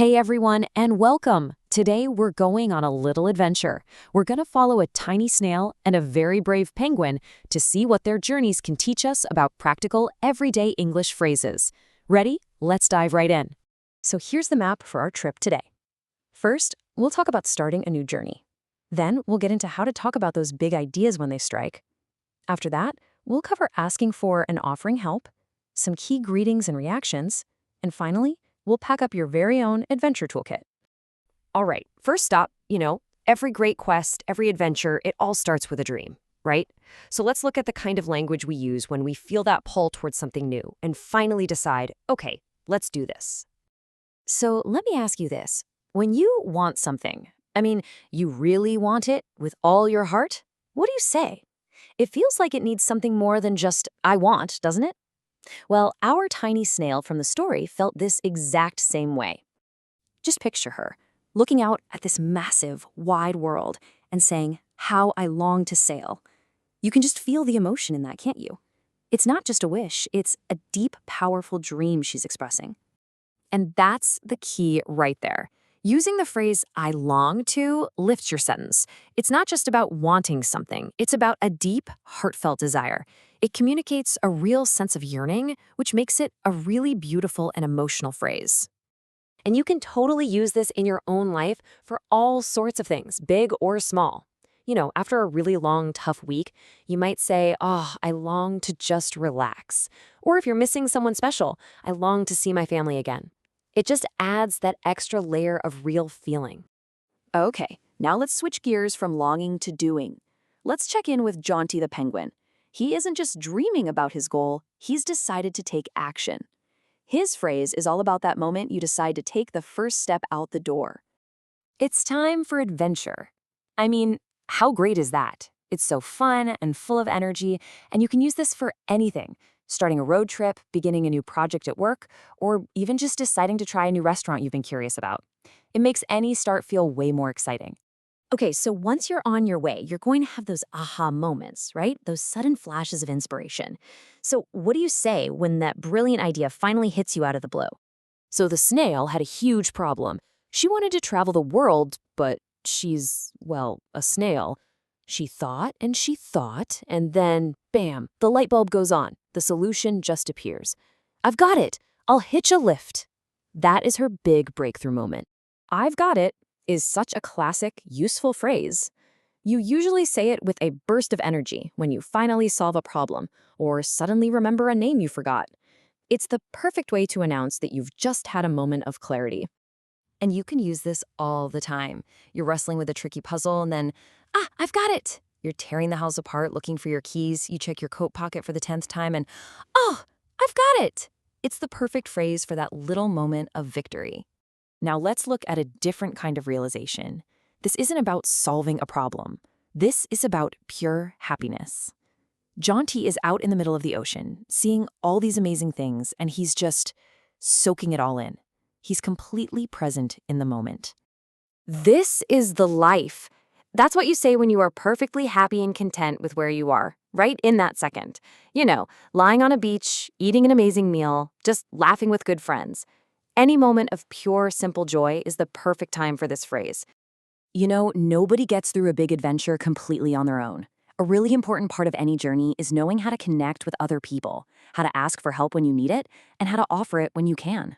Hey everyone, and welcome! Today we're going on a little adventure. We're going to follow a tiny snail and a very brave penguin to see what their journeys can teach us about practical, everyday English phrases. Ready? Let's dive right in. So here's the map for our trip today. First, we'll talk about starting a new journey. Then we'll get into how to talk about those big ideas when they strike. After that, we'll cover asking for and offering help, some key greetings and reactions, and finally, we'll pack up your very own adventure toolkit. All right, first stop, every great quest, every adventure, it all starts with a dream, right? So let's look at the kind of language we use when we feel that pull towards something new and finally decide, okay, let's do this. So let me ask you this. When you want something, you really want it with all your heart, what do you say? It feels like it needs something more than just, I want, doesn't it? Well, our tiny snail from the story felt this exact same way. Just picture her, looking out at this massive, wide world and saying, how I long to sail. You can just feel the emotion in that, can't you? It's not just a wish, it's a deep, powerful dream she's expressing. And that's the key right there. Using the phrase, I long to, lifts your sentence. It's not just about wanting something, it's about a deep, heartfelt desire. It communicates a real sense of yearning, which makes it a really beautiful and emotional phrase. And you can totally use this in your own life for all sorts of things, big or small. After a really long, tough week, you might say, I long to just relax. Or if you're missing someone special, I long to see my family again. It just adds that extra layer of real feeling. Okay, now let's switch gears from longing to doing. Let's check in with Jonty the penguin. He isn't just dreaming about his goal, he's decided to take action. His phrase is all about that moment you decide to take the first step out the door. It's time for adventure. How great is that? It's so fun and full of energy, and you can use this for anything. Starting a road trip, beginning a new project at work, or even just deciding to try a new restaurant you've been curious about. It makes any start feel way more exciting. Okay, so once you're on your way, you're going to have those aha moments, right? Those sudden flashes of inspiration. So what do you say when that brilliant idea finally hits you out of the blue? So the snail had a huge problem. She wanted to travel the world, but she's, a snail. She thought, and then, bam, the light bulb goes on. The solution just appears. I've got it. I'll hitch a lift. That is her big breakthrough moment. I've got it is such a classic, useful phrase. You usually say it with a burst of energy when you finally solve a problem or suddenly remember a name you forgot. It's the perfect way to announce that you've just had a moment of clarity. And you can use this all the time. You're wrestling with a tricky puzzle and then, I've got it. You're tearing the house apart looking for your keys. You check your coat pocket for the 10th time and, I've got it. It's the perfect phrase for that little moment of victory. Now let's look at a different kind of realization. This isn't about solving a problem. This is about pure happiness. Jonty is out in the middle of the ocean, seeing all these amazing things, and he's just soaking it all in. He's completely present in the moment. This is the life. That's what you say when you are perfectly happy and content with where you are, right in that second. Lying on a beach, eating an amazing meal, just laughing with good friends. Any moment of pure, simple joy is the perfect time for this phrase. Nobody gets through a big adventure completely on their own. A really important part of any journey is knowing how to connect with other people, how to ask for help when you need it, and how to offer it when you can.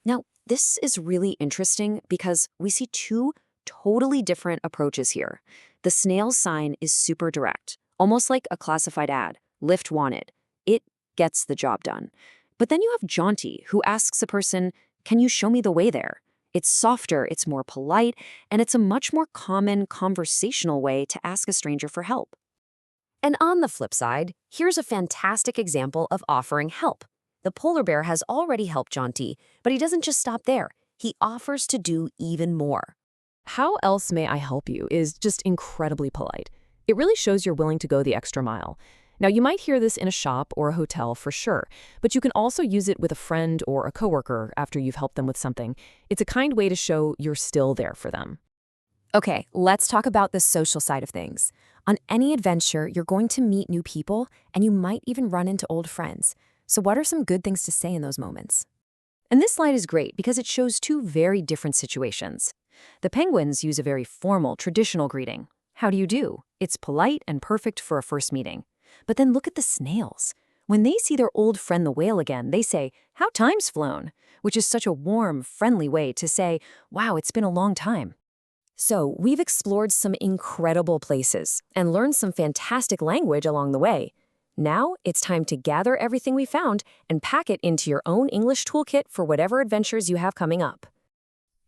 Now, this is really interesting because we see two totally different approaches here. The snail's sign is super direct, almost like a classified ad, lift wanted. It gets the job done. But then you have Jonty, who asks a person, can you show me the way there? It's softer, it's more polite, and it's a much more common conversational way to ask a stranger for help. And on the flip side, here's a fantastic example of offering help. The polar bear has already helped Jonty, but he doesn't just stop there. He offers to do even more. How else may I help you is just incredibly polite. It really shows you're willing to go the extra mile. Now, you might hear this in a shop or a hotel for sure, but you can also use it with a friend or a coworker after you've helped them with something. It's a kind way to show you're still there for them. Okay, let's talk about the social side of things. On any adventure, you're going to meet new people, and you might even run into old friends. So what are some good things to say in those moments? And this slide is great because it shows two very different situations. The penguins use a very formal, traditional greeting. How do you do? It's polite and perfect for a first meeting. But then look at the snails. When they see their old friend the whale again, they say, "How time's flown," which is such a warm, friendly way to say, "Wow, it's been a long time." So we've explored some incredible places and learned some fantastic language along the way. Now it's time to gather everything we found and pack it into your own English toolkit for whatever adventures you have coming up.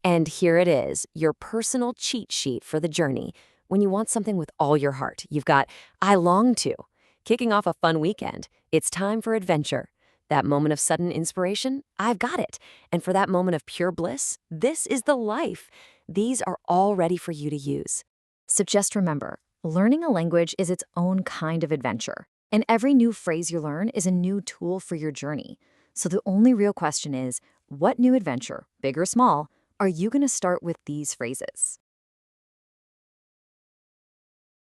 And here it is, your personal cheat sheet for the journey. When you want something with all your heart, you've got "I long to." Kicking off a fun weekend, it's time for adventure. That moment of sudden inspiration, I've got it. And for that moment of pure bliss, this is the life. These are all ready for you to use. So just remember, learning a language is its own kind of adventure. And every new phrase you learn is a new tool for your journey. So the only real question is, what new adventure, big or small, are you going to start with these phrases?